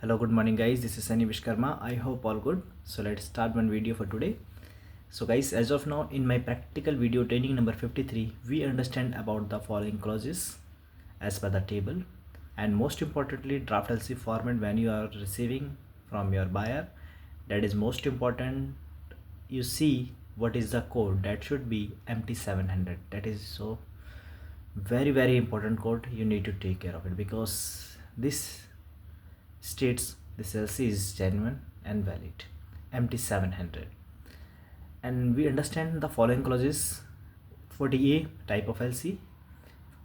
Hello, good morning, guys. This is Sunny Vishkarma. I hope all good. So let's start one video for today. So guys, as of now, in my practical video training number 53, we understand about the following clauses as per the table, and most importantly, draft LC format when you are receiving from your buyer. That is most important. You see what is the code that should be MT700. That is so very important code. You need to take care of it because this states this LC is genuine and valid, MT700. And we understand the following clauses: 40A type of LC,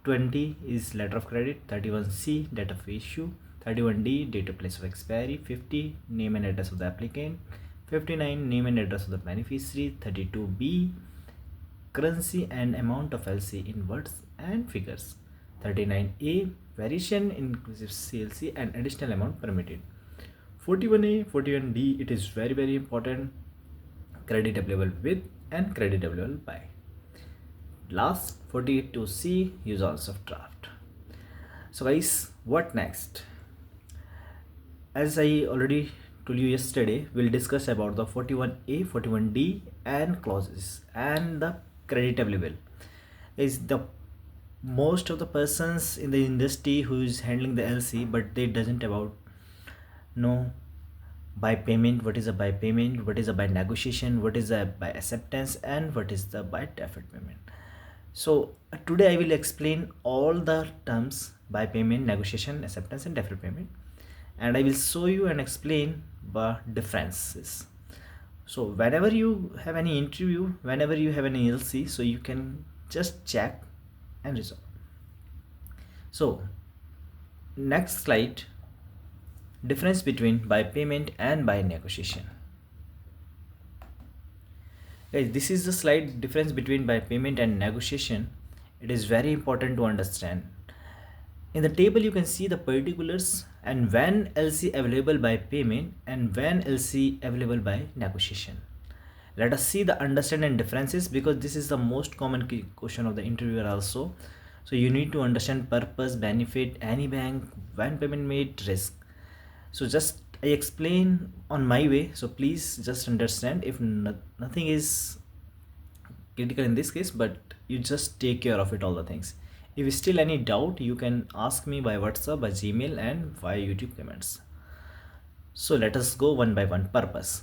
20 is letter of credit, 31C date of issue, 31D date of place of expiry, 50 name and address of the applicant, 59 name and address of the beneficiary, 32B currency and amount of LC in words and figures, 39A variation inclusive CLC and additional amount permitted, 41A 41D it is very important, credit available with and credit available by. Last 42C use also of draft. So guys, what next? As I already told you yesterday, we'll discuss about the 41A 41D and clauses and the credit available. Is the most of the persons in the industry who is handling the LC, but they doesn't about know by payment, what is a by payment, what is a by negotiation, what is a by acceptance, and what is the by deferred payment. So today I will explain all the terms by payment, negotiation, acceptance, and deferred payment, and I will show you and explain the differences. So whenever you have any interview, whenever you have any LC, so you can just check and resolve. So next slide, difference between by payment and by negotiation. Guys, this is the slide difference between by payment and negotiation. It is very important to understand. In the table you can see the particulars and when LC available by payment and when LC available by negotiation. Let us see the understand and differences, because this is the most common question of the interviewer also. So you need to understand purpose, benefit, any bank, when payment made, risk. So just I explain on my way, so please just understand. If nothing is critical in this case, but you just take care of it, all the things. If still any doubt, you can ask me by WhatsApp, by Gmail, and via YouTube comments. So let us go one by one. Purpose: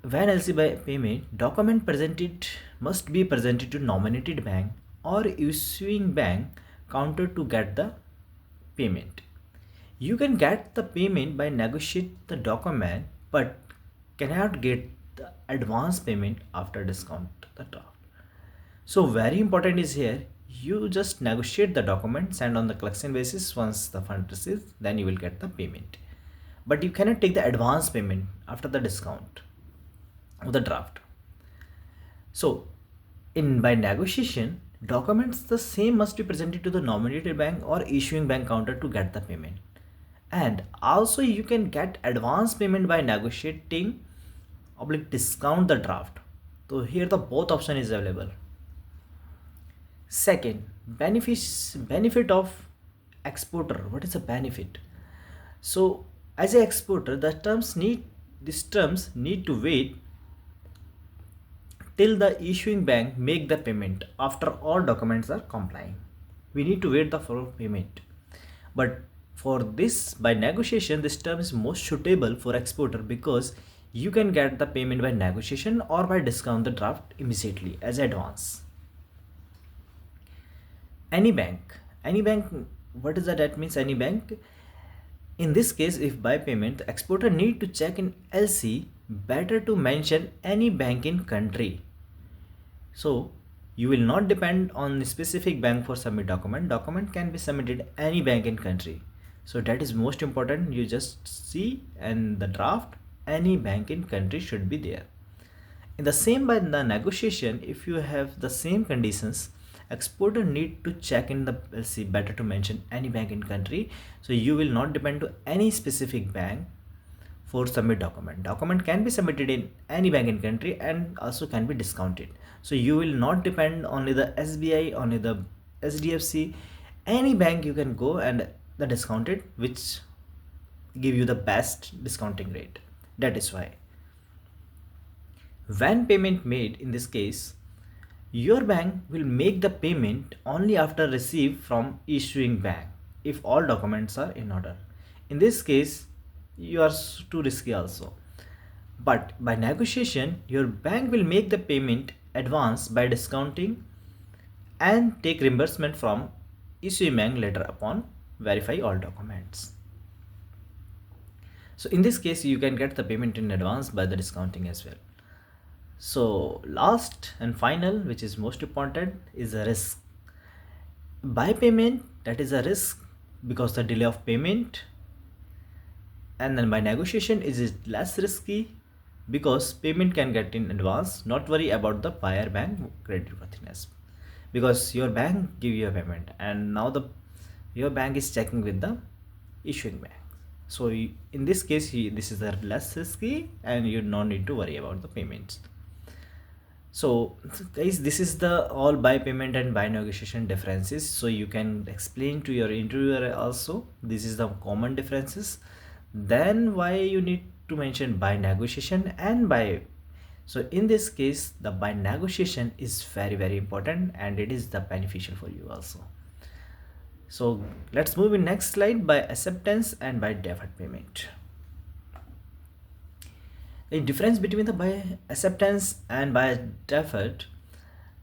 when LC by payment, document presented must be presented to nominated bank or issuing bank counter to get the payment. You can get the payment by negotiate the document, but cannot get the advance payment after discount the draft. So very important is here, you just negotiate the document, send on the collection basis. Once the fund receives, then you will get the payment, but you cannot take the advance payment after the discount of the draft. So in by negotiation, documents the same must be presented to the nominated bank or issuing bank counter to get the payment, and also you can get advance payment by negotiating oblique discount the draft. So here the both option is available. Second, benefit of exporter. What is a benefit? So as an exporter, these terms need to wait till the issuing bank make the payment after all documents are complying. We need to wait the for payment. But for this by negotiation, this term is most suitable for exporter because you can get the payment by negotiation or by discount the draft immediately as advance. Any bank, what is that means? Any bank, in this case, if by payment, the exporter need to check in LC, better to mention any bank in country. So you will not depend on the specific bank for submit document can be submitted any bank in country. So that is most important. You just see and the draft, any bank in country should be there. In the same by the negotiation, if you have the same conditions, exporter need to check in the LC, better to mention any bank in country. So you will not depend to any specific bank for submit document can be submitted in any bank in country and also can be discounted. So you will not depend only the SBI, only the SDFC, any bank you can go and the discounted which give you the best discounting rate. That is why when payment made, in this case, your bank will make the payment only after receipt from issuing bank if all documents are in order. In this case, you are too risky also. But by negotiation, your bank will make the payment advance by discounting and take reimbursement from issuing bank later upon verify all documents. So in this case, you can get the payment in advance by the discounting as well. So last and final, which is most important, is a risk. By payment, that is a risk because the delay of payment, and then by negotiation is it less risky because payment can get in advance. Not worry about the buyer bank creditworthiness because your bank give you a payment and now your bank is checking with the issuing bank. So in this case, this is the less risky and you don't need to worry about the payments. So guys, this is the all by payment and by negotiation differences. So you can explain to your interviewer also this is the common differences. Then why you need to mention by negotiation and by. So in this case, the by negotiation is very important and it is the beneficial for you also. So let's move in next slide, by acceptance and by deferred payment. The difference between the by acceptance and by deferred.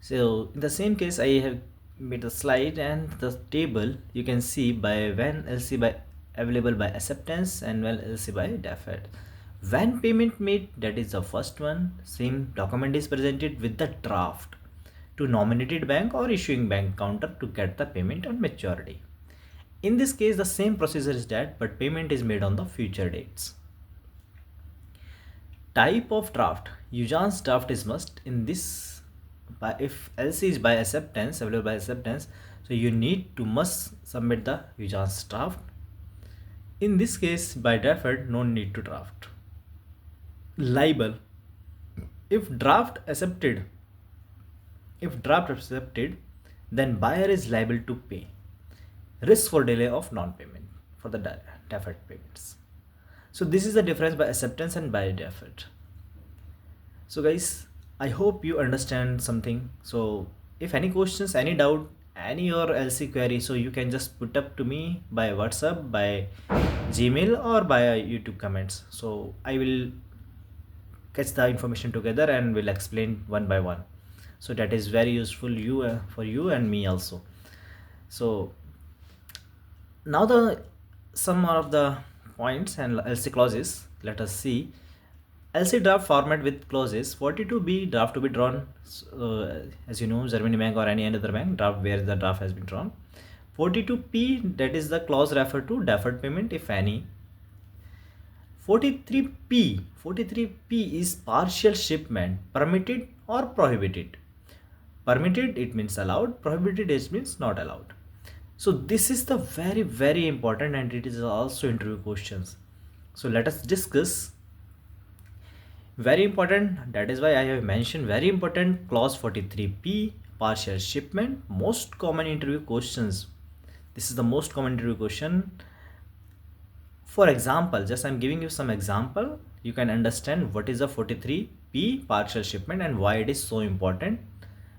So in the same case, I have made a slide and the table. You can see by when LC by available by acceptance and when LC by deferred. When payment made, that is the first one, same document is presented with the draft to nominated bank or issuing bank counter to get the payment on maturity. In this case, the same procedure is that, but payment is made on the future dates. Type of draft. Ujan's draft is must. In this, if LC is by acceptance, available by acceptance, so you need to must submit the Ujan's draft. In this case, by deferred, no need to draft. Liable. If draft accepted, then buyer is liable to pay. Risk for delay of non-payment for the deferred payments. So this is the difference by acceptance and by deferred. So guys, I hope you understand something. So if any questions, any doubt, any your LC query, so you can just put up to me by WhatsApp, by Gmail or by YouTube comments. So I will catch the information together and will explain one by one. So that is very useful for you and me also. So now some of the points and LC clauses. Let us see. LC draft format with clauses. 42B draft to be drawn, as you know, Germany bank or any other bank draft where the draft has been drawn. 42P, that is the clause referred to deferred payment if any. 43P is partial shipment, permitted or prohibited. Permitted, it means allowed. Prohibited, it means not allowed. So this is the very important and it is also interview questions. So let us discuss. Very important, that is why I have mentioned very important clause 43P, partial shipment, most common interview questions. This is the most common interview question. For example, just I'm giving you some example. You can understand what is a 43P partial shipment and why it is so important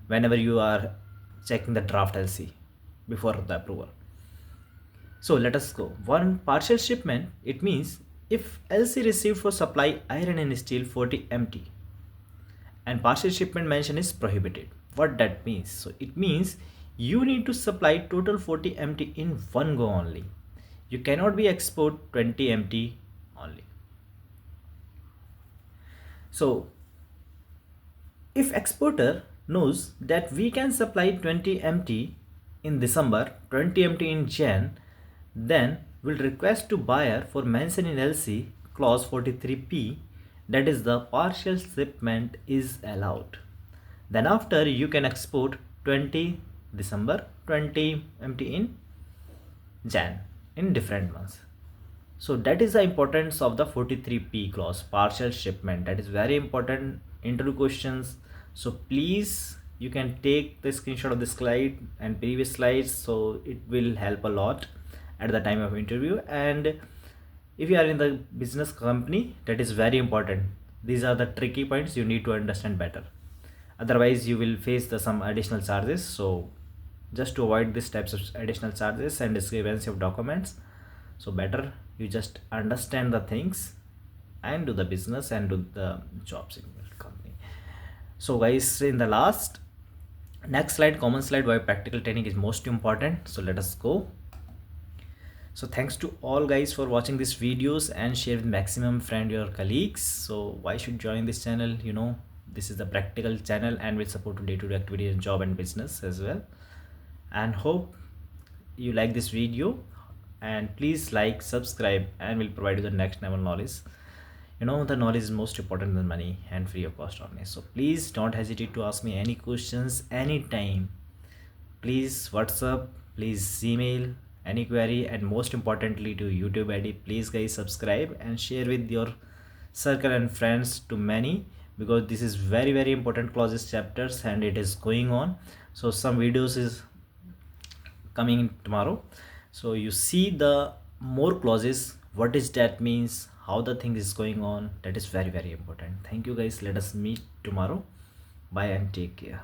whenever you are checking the draft LC before the approval. So let us go. One, partial shipment, it means if LC received for supply iron and steel 40 MT and partial shipment mention is prohibited. What that means? So it means you need to supply total 40 MT in one go only. You cannot be export 20 MT only. So if exporter knows that we can supply 20 MT in December, 20 MT in Jan, then will request to buyer for mention in LC clause 43P, that is the partial shipment is allowed. Then after you can export 20 December, 20 MT in Jan in different months. So that is the importance of the 43P clause, partial shipment. That is very important interview questions. So please, you can take the screenshot of this slide and previous slides, so it will help a lot at the time of interview. And If you are in the business company, that is very important. These are the tricky points you need to understand better, otherwise you will face some additional charges. So just to avoid these types of additional charges and discrepancy of documents, so better you just understand the things and do the business and do the jobs in your company. So guys, in the last next slide, common slide, why practical training is most important. So let us go. So thanks to all guys for watching these videos and share with maximum friend your colleagues. So why should join this channel? You know, this is the practical channel and will support day-to-day activities in job and business as well. And hope you like this video, and please like, subscribe, and we'll provide you the next level knowledge. You know, the knowledge is most important than money and free of cost on me. So please don't hesitate to ask me any questions anytime. Please WhatsApp, please email any query, and most importantly to YouTube ID. Please guys subscribe and share with your circle and friends to many, because this is very important clauses chapters and it is going on. So some videos is coming tomorrow, so you see the more clauses, what is that means, how the thing is going on. That is very important. Thank you guys, let us meet tomorrow. Bye and take care.